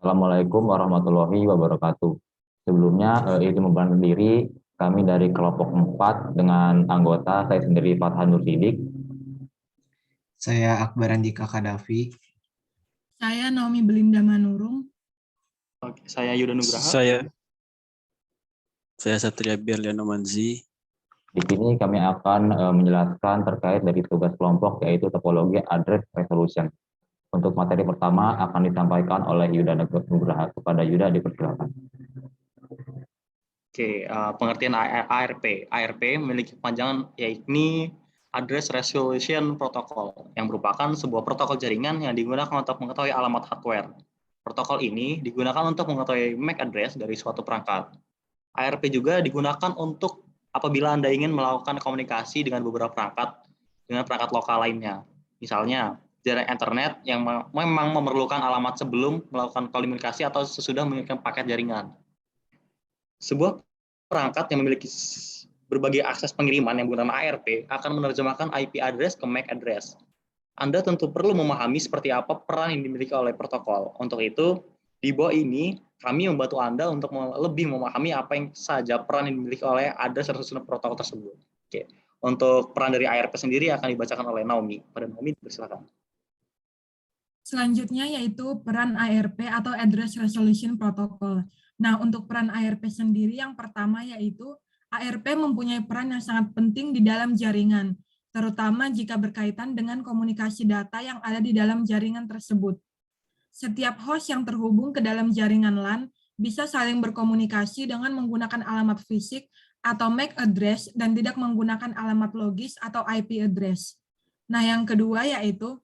Assalamualaikum warahmatullahi wabarakatuh. Sebelumnya, izin memperkenalkan diri, kami dari kelompok 4 dengan anggota saya sendiri Farhan Nursidik. Saya Akbar Andika Kadafi. Saya Naomi Belinda Manurung. Oke, saya Yuda Nugraha. Saya Satria Birliano Manzi. Di sini kami akan menjelaskan terkait dari tugas kelompok, yaitu topologi address resolution. Untuk materi pertama akan disampaikan oleh Yuda Nugraha. Kepada Yuda, dipersilakan. Oke, pengertian ARP. ARP memiliki kepanjangan yakni Address Resolution Protocol, yang merupakan sebuah protokol jaringan yang digunakan untuk mengetahui alamat hardware. Protokol ini digunakan untuk mengetahui MAC address dari suatu perangkat. ARP juga digunakan untuk apabila Anda ingin melakukan komunikasi dengan beberapa perangkat dengan perangkat lokal lainnya. Misalnya, jaringan internet yang memang memerlukan alamat sebelum melakukan komunikasi atau sesudah mengirimkan paket jaringan. Sebuah perangkat yang memiliki berbagai akses pengiriman yang menggunakan ARP akan menerjemahkan IP address ke MAC address. Anda tentu perlu memahami seperti apa peran yang dimiliki oleh protokol. Untuk itu, di bawah ini, kami membantu Anda untuk lebih memahami apa yang saja peran yang dimiliki oleh address resolution protokol tersebut. Oke. Untuk peran dari ARP sendiri akan dibacakan oleh Naomi. Pada Naomi, silakan. Selanjutnya yaitu peran ARP atau Address Resolution Protocol. Nah, untuk peran ARP sendiri yang pertama yaitu ARP mempunyai peran yang sangat penting di dalam jaringan, terutama jika berkaitan dengan komunikasi data yang ada di dalam jaringan tersebut. Setiap host yang terhubung ke dalam jaringan LAN bisa saling berkomunikasi dengan menggunakan alamat fisik atau MAC address dan tidak menggunakan alamat logis atau IP address. Nah, yang kedua yaitu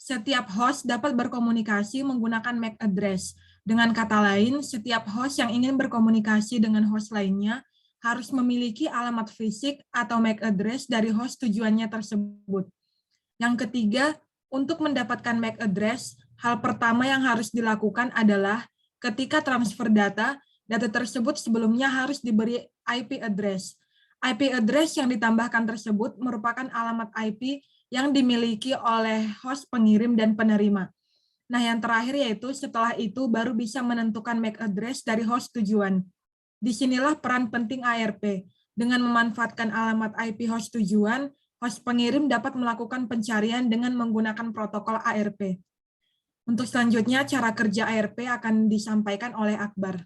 setiap host dapat berkomunikasi menggunakan MAC address. Dengan kata lain, setiap host yang ingin berkomunikasi dengan host lainnya harus memiliki alamat fisik atau MAC address dari host tujuannya tersebut. Yang ketiga, untuk mendapatkan MAC address, hal pertama yang harus dilakukan adalah ketika transfer data, data tersebut sebelumnya harus diberi IP address. IP address yang ditambahkan tersebut merupakan alamat IP yang dimiliki oleh host pengirim dan penerima. Nah, yang terakhir yaitu setelah itu baru bisa menentukan MAC address dari host tujuan. Disinilah peran penting ARP. Dengan memanfaatkan alamat IP host tujuan, host pengirim dapat melakukan pencarian dengan menggunakan protokol ARP. Untuk selanjutnya, cara kerja ARP akan disampaikan oleh Akbar.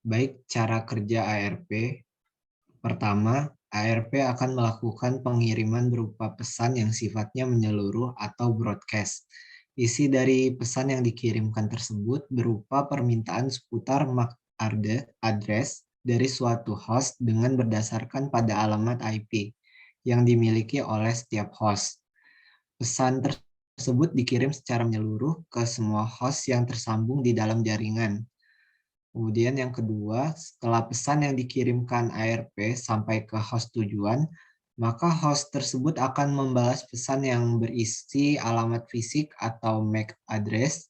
Baik, cara kerja ARP. Pertama, ARP akan melakukan pengiriman berupa pesan yang sifatnya menyeluruh atau broadcast. Isi dari pesan yang dikirimkan tersebut berupa permintaan seputar MAC address dari suatu host dengan berdasarkan pada alamat IP yang dimiliki oleh setiap host. Pesan tersebut dikirim secara menyeluruh ke semua host yang tersambung di dalam jaringan. Kemudian yang kedua, setelah pesan yang dikirimkan ARP sampai ke host tujuan, maka host tersebut akan membalas pesan yang berisi alamat fisik atau MAC address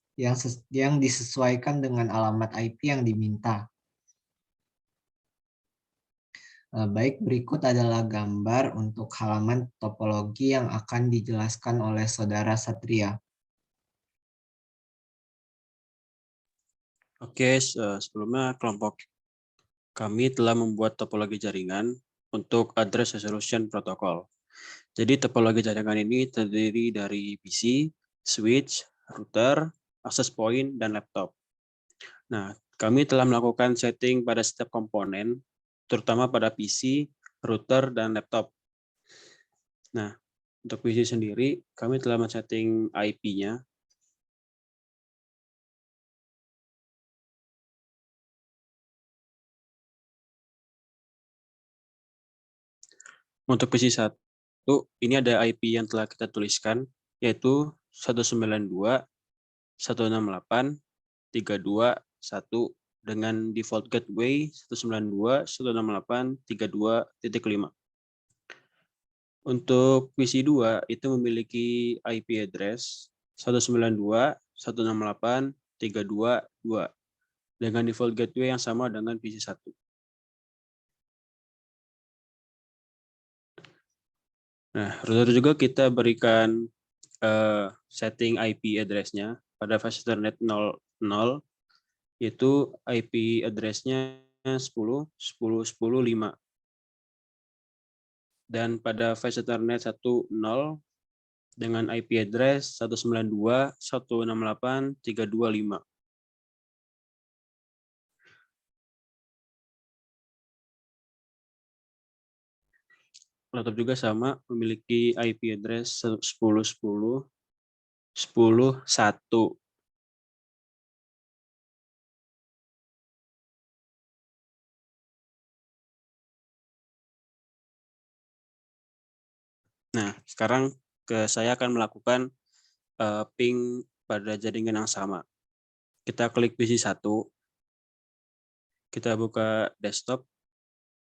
yang disesuaikan dengan alamat IP yang diminta. Baik, berikut adalah gambar untuk halaman topologi yang akan dijelaskan oleh Saudara Satria. Oke, sebelumnya kelompok kami telah membuat topologi jaringan untuk Address Resolution Protocol. Jadi topologi jaringan ini terdiri dari PC, switch, router, access point, dan laptop. Nah, kami telah melakukan setting pada setiap komponen, terutama pada PC, router, dan laptop. Nah, untuk PC sendiri, kami telah men-setting IP-nya. Untuk PC 1, ini ada IP yang telah kita tuliskan, yaitu 192.168.32.1 dengan default gateway 192.168.32.5. Untuk PC 2 itu memiliki IP address 192.168.32.2 dengan default gateway yang sama dengan PC 1. Nah, lalu juga kita berikan setting IP address-nya pada flash Ethernet 00, yaitu IP address-nya 10.10.10.5. Dan pada flash Ethernet 10 dengan IP address 192.168.325. Laptop juga sama, memiliki IP address 10.10.10.1. Nah, sekarang saya akan melakukan ping pada jaringan yang sama. Kita klik PC 1, kita buka desktop,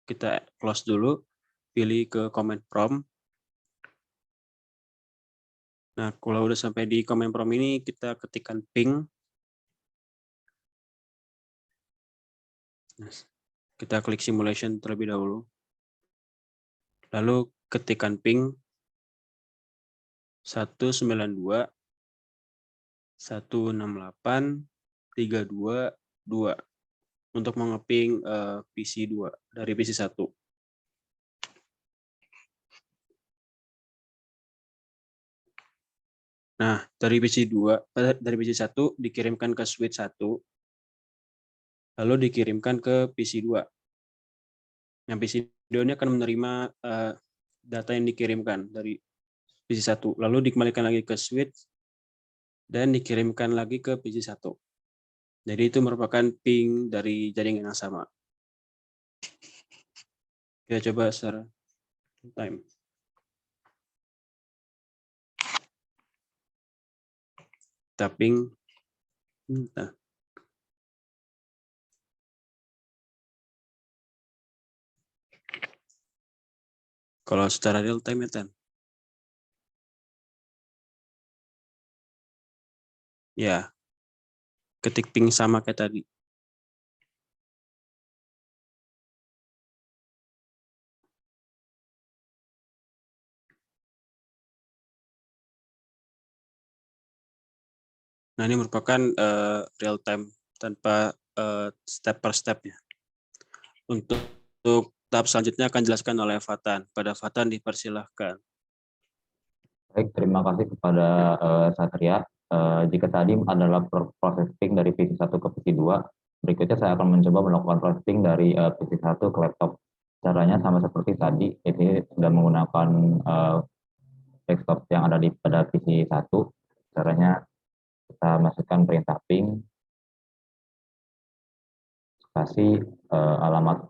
kita close dulu, pilih ke command prompt. Nah, kalau udah sampai di command prompt ini, kita ketikkan ping. Kita klik simulation terlebih dahulu. Lalu ketikkan ping 192.168.322 untuk mengeping PC 2 dari PC 1. Nah, dari PC 1 dikirimkan ke switch 1, lalu dikirimkan ke PC 2. Yang PC 2 ini akan menerima data yang dikirimkan dari PC 1, lalu dikembalikan lagi ke switch dan dikirimkan lagi ke PC 1. Jadi itu merupakan ping dari jaringan yang sama. Kita coba secara time. Tapping. Nah. Kalau secara real time ya, Tan. Ya. Ketik ping sama kayak tadi. Nah, ini merupakan real time tanpa step per step-nya. Untuk tahap selanjutnya akan dijelaskan oleh Fatan. Pada Fatan dipersilahkan. Baik, terima kasih kepada Satria. Jika tadi adalah proses ping dari PC 1 ke PC 2, berikutnya saya akan mencoba melakukan proses ping dari PC 1 ke laptop. Caranya sama seperti tadi, ini sudah menggunakan desktop yang ada pada PC 1. Caranya kita masukkan perintah ping, kasih alamat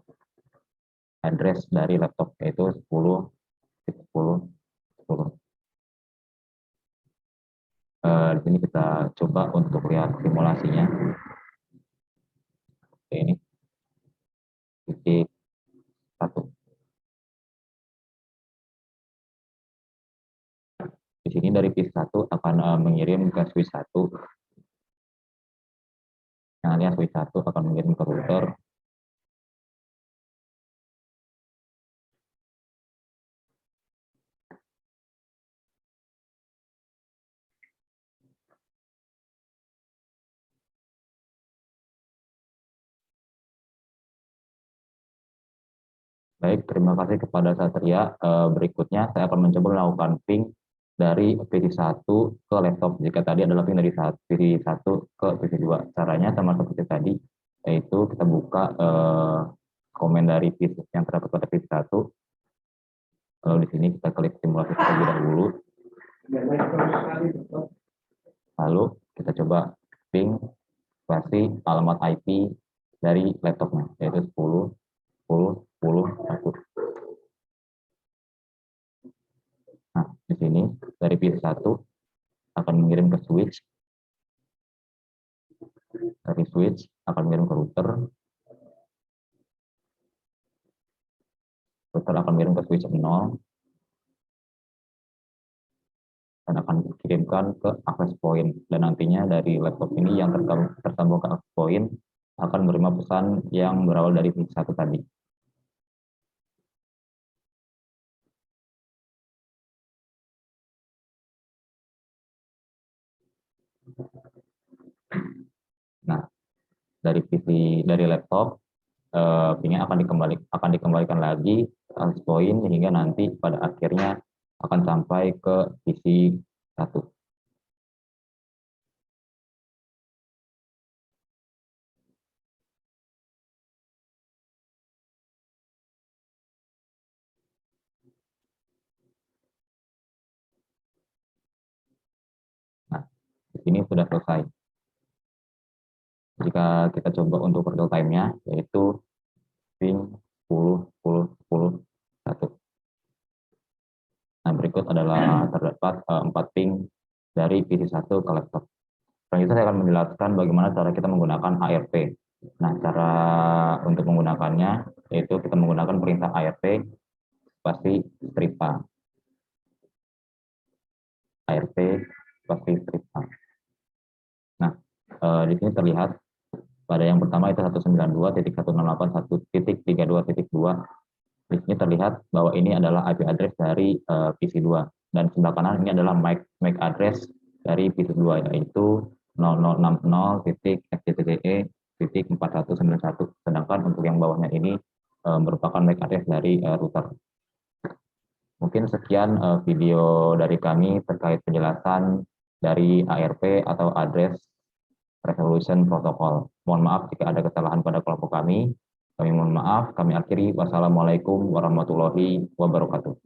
address dari laptop, yaitu 10.10.10. Di sini kita coba untuk lihat simulasinya. Oke, ini titik 1. Di sini dari PC 1 akan mengirim ke switch 1. Yang alias switch 1 akan mengirim ke router. Baik, terima kasih kepada Satria. Berikutnya saya akan mencoba melakukan ping dari PC 1 ke laptop. Jika tadi adalah ping dari PC 1 ke PC 2. Caranya sama seperti tadi, yaitu kita buka komen dari PC yang terdapat pada PC 1. Lalu di sini kita klik simulasi terlebih dahulu. Lalu kita coba ping kasih alamat IP dari laptopnya, yaitu 10.10.10.1. Nah, di sini dari PC 1 akan mengirim ke switch. Dari switch akan mengirim ke router. Router akan mengirim ke switch 0. Dan akan dikirimkan ke access point. Dan nantinya dari laptop ini yang tersambung ke access point akan menerima pesan yang berawal dari PC 1 tadi. Nah, dari laptop, pingnya akan dikembalikan lagi 100 poin hingga nanti pada akhirnya akan sampai ke PC 1. Nah, di sini sudah selesai. Jika kita coba untuk real time-nya, yaitu ping 10, 10, 10, 1. Nah, berikut adalah terdapat 4 ping dari PC1 ke laptop. Selanjutnya saya akan menjelaskan bagaimana cara kita menggunakan ARP. Nah, cara untuk menggunakannya, yaitu kita menggunakan perintah ARP spasi stripa. ARP spasi stripa. Nah, di sini terlihat pada yang pertama itu 192.168.1.32.2. Di sini terlihat bahwa ini adalah IP address dari PC2 dan sebelah kanan ini adalah MAC address dari PC2 yaitu 0060.fttte.4191. Sedangkan untuk yang bawahnya ini merupakan MAC address dari router. Mungkin sekian video dari kami terkait penjelasan dari ARP atau Address Resolution Protocol. Mohon maaf jika ada kesalahan pada kelompok kami. Kami mohon maaf, kami akhiri. Wassalamualaikum warahmatullahi wabarakatuh.